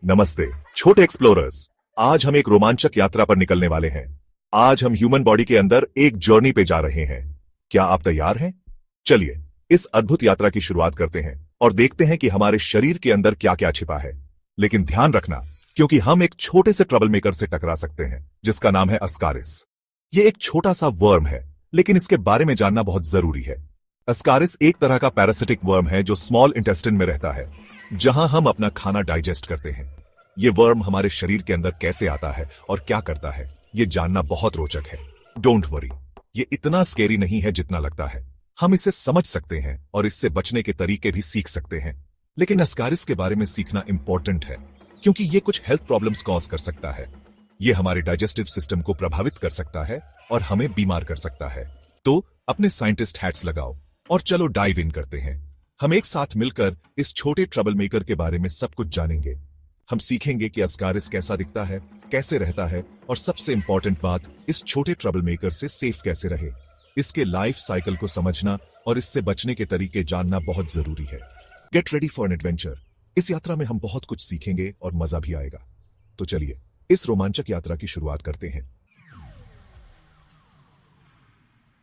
नमस्ते छोटे एक्सप्लोरर्स। आज हम एक रोमांचक यात्रा पर निकलने वाले हैं। आज हम ह्यूमन बॉडी के अंदर एक जर्नी पे जा रहे हैं। क्या आप तैयार हैं? चलिए इस अद्भुत यात्रा की शुरुआत करते हैं और देखते हैं कि हमारे शरीर के अंदर क्या क्या छिपा है। लेकिन ध्यान रखना, क्योंकि हम एक छोटे से ट्रबल मेकर से टकरा सकते हैं जिसका नाम है अस्कारिस। ये एक छोटा सा वर्म है, लेकिन इसके बारे में जानना बहुत जरूरी है। अस्कारिस एक तरह का पैरासिटिक वर्म है जो स्मॉल इंटेस्टाइन में रहता है, जहां हम अपना खाना डाइजेस्ट करते हैं। ये वर्म हमारे शरीर के अंदर कैसे आता है और क्या करता है, ये जानना बहुत रोचक है। डोंट वरी, ये इतना स्केरी नहीं है जितना लगता है। हम इसे समझ सकते हैं और इससे बचने के तरीके भी सीख सकते हैं। लेकिन अस्कारिस के बारे में सीखना इंपॉर्टेंट है, क्योंकि ये कुछ हेल्थ प्रॉब्लम्स कॉज कर सकता है। ये हमारे डाइजेस्टिव सिस्टम को प्रभावित कर सकता है और हमें बीमार कर सकता है। तो अपने साइंटिस्ट हैट्स लगाओ और चलो डाइव इन करते हैं। हम एक साथ मिलकर इस छोटे ट्रबल मेकर के बारे में सब कुछ जानेंगे। हम सीखेंगे कि अस्कारिस कैसा दिखता है, कैसे रहता है, और सबसे इंपॉर्टेंट बात, इस छोटे ट्रबल मेकर से सेफ कैसे रहे। इसके लाइफ साइकिल को समझना और इससे बचने के तरीके जानना बहुत जरूरी है। Get ready for an adventure. इस यात्रा में हम बहुत कुछ सीखेंगे और मजा भी आएगा। तो चलिए इस रोमांचक यात्रा की शुरुआत करते हैं।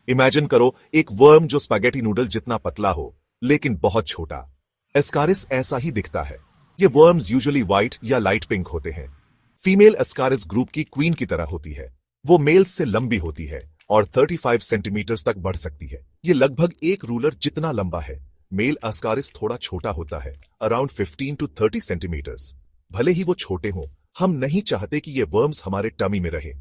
इमेजिन करो एक वर्म जो स्पैगेटी नूडल जितना पतला हो, लेकिन बहुत छोटा। अस्कारिस ऐसा ही दिखता है। ये वर्म्स यूजुअली व्हाइट या लाइट पिंक होते हैं। फीमेल अस्कारिस ग्रुप की क्वीन की तरह होती है। वो मेल्स से लंबी होती है और 35 सेंटीमीटर तक बढ़ सकती है। ये लगभग एक रूलर जितना लंबा है। मेल अस्कारिस थोड़ा छोटा होता है, अराउंड 15 to 30 सेंटीमीटर्स। भले ही वो छोटे हों, हम नहीं चाहते कि ये वर्म्स हमारे टमी में रहे।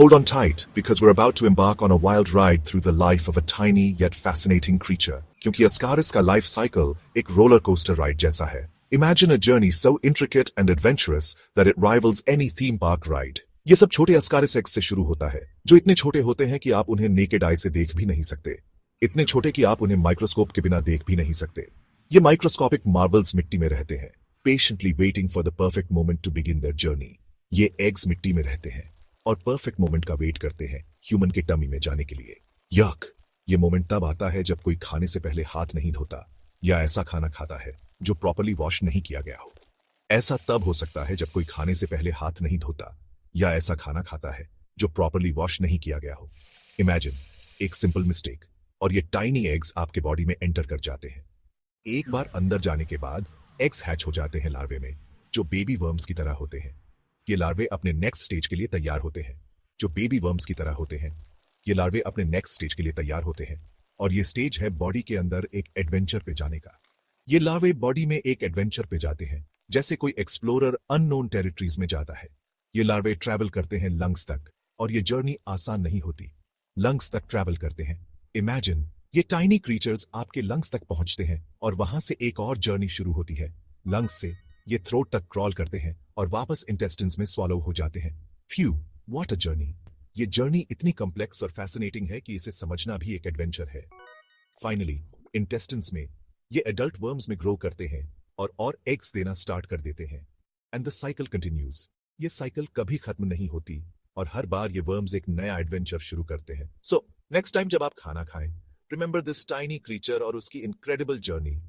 Hold on tight, because we're about to embark on a wild ride through the life of a tiny yet fascinating creature. क्योंकि अस्कारिस का लाइफ साइकिल एक रोलर कोस्टर राइड जैसा है। Imagine a journey so intricate and adventurous that it rivals any theme park ride. ये सब छोटे अस्कारिस eggs से शुरू होता है, जो इतने छोटे होते हैं कि आप उन्हें नेकेड आई से देख भी नहीं सकते। इतने छोटे कि आप उन्हें माइक्रोस्कोप के बिना देख भी नहीं सकते। ये माइक्रोस्कोपिक मार्वल्स मिट्टी में रहते हैं, patiently waiting for the perfect moment to begin their journey. ये एग्स मिट्टी में रहते हैं और परफेक्ट मोमेंट का वेट करते हैं ह्यूमन के टमी में जाने के लिए। यक, ये मोमेंट तब आता है जब कोई खाने से पहले हाथ नहीं धोता या ऐसा खाना खाता है जो प्रॉपर्ली वॉश नहीं किया गया हो। ऐसा तब हो सकता है जब कोई खाने से पहले हाथ नहीं धोता या ऐसा खाना खाता है जो प्रॉपर्ली वॉश नहीं किया गया हो। इमेजिन एक सिंपल मिस्टेक और ये टाइनी एग्स आपके बॉडी में एंटर कर जाते हैं। एक बार अंदर जाने के बाद एग्स हैच हो जाते हैं लार्वे में, जो बेबी वर्म्स की तरह होते हैं। ये लार्वे अपने नेक्स्ट स्टेज के लिए तैयार होते हैं, जो बेबी वर्म्स की तरह होते हैं। ये लार्वे अपने नेक्स्ट स्टेज के लिए तैयार होते हैं, और ये स्टेज है बॉडी के अंदर एक एडवेंचर पे जाने का। ये लार्वे बॉडी में एक एडवेंचर पे जाते हैं, जैसे कोई एक्सप्लोरर अननोन टेरिटरीज में जाता है। ये लार्वे ट्रैवल करते हैं लंग्स तक, और ये जर्नी आसान नहीं होती। लंग्स तक ट्रैवल करते हैं। इमेजिन ये टाइनी क्रीचर्स आपके लंग्स तक पहुंचते हैं और वहां से एक और जर्नी शुरू होती है। लंग्स से ये थ्रोट तक क्रॉल करते हैं और वापस इंटेस्टिन्स में स्वॉलो हो जाते हैं। Few, what a journey. ये जर्नी इतनी कॉम्प्लेक्स और फैसिनेटिंग है कि इसे समझना भी एक एडवेंचर है। फाइनली इंटेस्टिन्स में ये एडल्ट वर्म्स में ग्रो करते हैं और एग्स देना स्टार्ट कर देते हैं। And the cycle continues. ये साइकिल कभी खत्म नहीं होती और हर बार ये वर्म्स एक नया एडवेंचर शुरू करते हैं। सो नेक्स्ट टाइम जब आप खाना खाएं, रिमेंबर दिस टाइनी क्रीचर और उसकी इनक्रेडिबल जर्नी।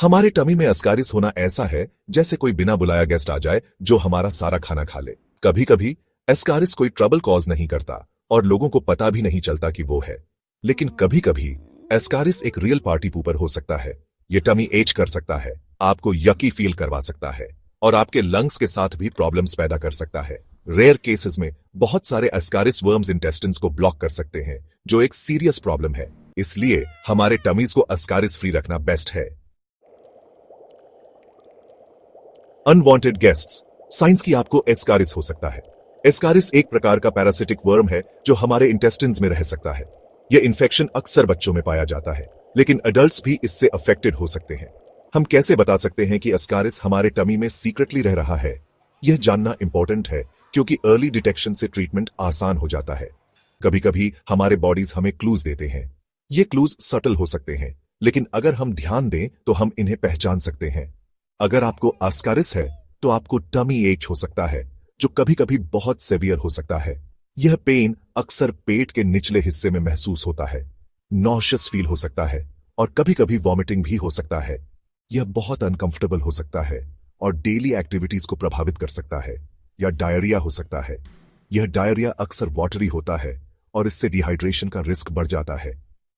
हमारे टमी में अस्कारिस होना ऐसा है जैसे कोई बिना बुलाया गेस्ट आ जाए जो हमारा सारा खाना खा ले। कभी कभी अस्कारिस कोई ट्रबल कॉज नहीं करता और लोगों को पता भी नहीं चलता कि वो है। लेकिन कभी कभी अस्कारिस एक रियल पार्टी पूपर हो सकता है। ये टमी एच कर सकता है, आपको यकी फील करवा सकता है और आपके लंग्स के साथ भी प्रॉब्लम्स पैदा कर सकता है। रेयर केसेस में बहुत सारे अस्कारिस वर्म्स इंटेस्टिन्स को ब्लॉक कर सकते हैं, जो एक सीरियस प्रॉब्लम है। इसलिए हमारे टमीज को अस्कारिस फ्री रखना बेस्ट है। Unwanted guests. साइंस की आपको एस्कारिस हो सकता है। एस्कारिस एक प्रकार का पैरासिटिक वर्म है जो हमारे इंटेस्टिन्स में रह सकता है। यह इन्फेक्शन अक्सर बच्चों में पाया जाता है, लेकिन अडल्ट्स भी इससे अफेक्टेड हो सकते हैं। हम कैसे बता सकते हैं कि एस्कारिस हमारे टमी में सीक्रेटली रह रहा है? यह जानना इंपॉर्टेंट है, क्योंकि अर्ली डिटेक्शन से ट्रीटमेंट आसान हो जाता है। कभी कभी हमारे बॉडीज हमें क्लूज देते हैं। ये क्लूज सटल हो सकते हैं, लेकिन अगर हम ध्यान दें तो हम इन्हें पहचान सकते हैं। अगर आपको अस्कारिस है तो आपको टमी एच हो सकता है, जो कभी कभी बहुत सेवियर हो सकता है। यह पेन अक्सर पेट के निचले हिस्से में महसूस होता है। नॉशियस फील हो सकता है और कभी कभी वॉमिटिंग भी हो सकता है। यह बहुत अनकंफर्टेबल हो सकता है और डेली एक्टिविटीज को प्रभावित कर सकता है, या डायरिया हो सकता है। यह डायरिया अक्सर वाटरी होता है और इससे डिहाइड्रेशन का रिस्क बढ़ जाता है।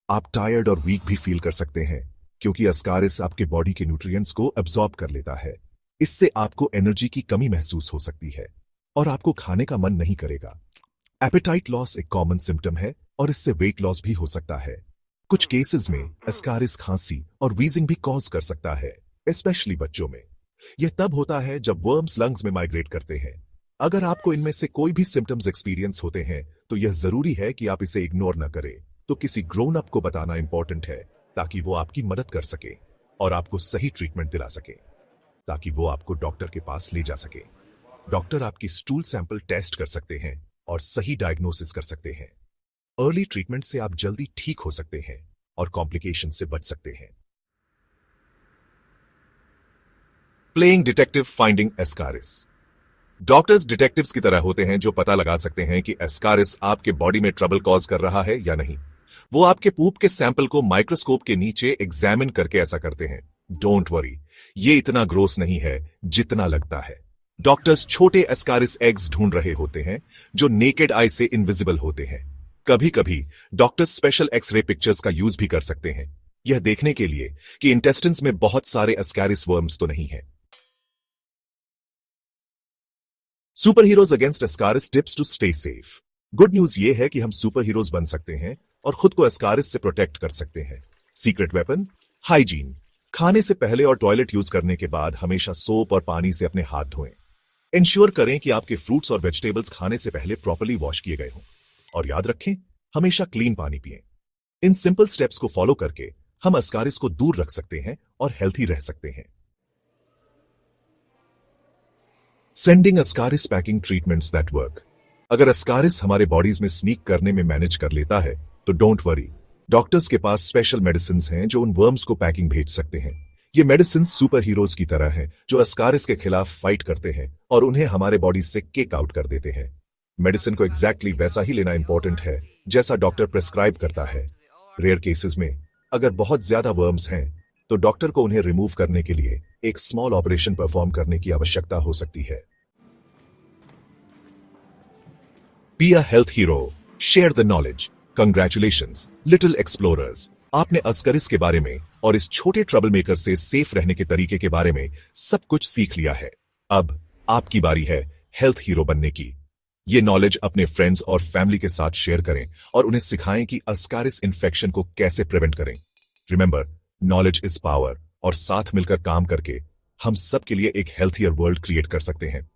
आप टायर्ड और वीक भी फील कर सकते हैं क्योंकि अस्कारिस आपके बॉडी के न्यूट्रिएंट्स को एब्जॉर्ब कर लेता है। इससे आपको एनर्जी की कमी महसूस हो सकती है और आपको खाने का मन नहीं करेगा। एपेटाइट लॉस एक कॉमन सिम्टम है और इससे वेट लॉस भी हो सकता है। कुछ केसेस में अस्कारिस खांसी और वीजिंग भी कॉज कर सकता है, स्पेशली बच्चों में। यह तब होता है जब वर्म्स लंग्स में माइग्रेट करते हैं। अगर आपको इनमें से कोई भी सिम्टम्स एक्सपीरियंस होते हैं तो यह जरूरी है कि आप इसे इग्नोर न करें। तो किसी ग्रोन अप को बताना इंपॉर्टेंट है ताकि वो आपकी मदद कर सके और आपको सही ट्रीटमेंट दिला सके, ताकि वो आपको डॉक्टर के पास ले जा सके। डॉक्टर आपकी स्टूल सैंपल टेस्ट कर सकते हैं और सही डायग्नोसिस कर सकते हैं। अर्ली ट्रीटमेंट से आप जल्दी ठीक हो सकते हैं और कॉम्प्लिकेशन से बच सकते हैं। Playing detective finding ascaris. Doctors detectives की तरह होते हैं जो पता लगा सकते हैं कि एस्कारिस आपके बॉडी में ट्रबल कॉज कर रहा है या नहीं। वो आपके पूप के सैंपल को माइक्रोस्कोप के नीचे एग्जामिन करके ऐसा करते हैं। डोंट वरी, ये इतना ग्रोस नहीं है जितना लगता है। डॉक्टर्स छोटे एस्कारिस एग्स ढूंढ रहे होते हैं जो नेकेड आई से इनविजिबल होते हैं। कभी कभी डॉक्टर्स स्पेशल एक्सरे पिक्चर्स का यूज भी कर सकते हैं, यह देखने के लिए कि इंटेस्टिन्स में बहुत सारे एस्कारिस वर्म्स तो नहीं हैं। Super heroes against ascaris tips to stay safe. Good news ये है कि हम सुपर हीरोज बन सकते हैं और खुद को एस्कारिस से प्रोटेक्ट कर सकते हैं। Secret weapon, hygiene. खाने से पहले और टॉयलेट यूज करने के बाद हमेशा सोप और पानी से अपने हाथ धोएं। इंश्योर करें कि आपके फ्रूट्स और वेजिटेबल्स खाने से पहले प्रॉपर्ली वॉश किए गए हों। और याद रखें, हमेशा क्लीन पानी पिएं। इन सिंपल स्टेप्स को फॉलो करके हम एस्कारिस को दूर रख सकते हैं और हेल्थी रह सकते हैं। Sending ascaris packing treatments that work. अगर एस्कारिस हमारे बॉडीज में स्नीक करने में मैनेज कर लेता है तो डोंट वरी, डॉक्टर्स के पास स्पेशल मेडिसिन हैं जो उन वर्म्स को पैकिंग भेज सकते हैं। ये मेडिसिन सुपर हीरोज की तरह हैं जो एस्कारिस के खिलाफ फाइट करते हैं और उन्हें हमारे बॉडी से किक आउट कर देते हैं। मेडिसिन को एग्जैक्टली वैसा ही लेना इंपॉर्टेंट है जैसा डॉक्टर प्रेस्क्राइब करता है। रेयर केसेस में अगर बहुत ज्यादा वर्म्स हैं तो डॉक्टर को उन्हें रिमूव करने के लिए एक स्मॉल ऑपरेशन परफॉर्म करने की आवश्यकता हो सकती है। Be a health hero, share the knowledge. Congratulations little explorers, आपने एस्कारिस के बारे में और इस छोटे ट्रबल मेकर से सेफ रहने के तरीके के बारे में सब कुछ सीख लिया है। अब आपकी बारी है हेल्थ हीरो बनने की। ये नॉलेज अपने फ्रेंड्स और फैमिली के साथ शेयर करें और उन्हें सिखाएं कि एस्कारिस इन्फेक्शन को कैसे प्रिवेंट करें। रिमेंबर, नॉलेज इज पावर और साथ मिलकर काम करके हम सब के लिए एक हेल्थियर वर्ल्ड क्रिएट कर सकते हैं।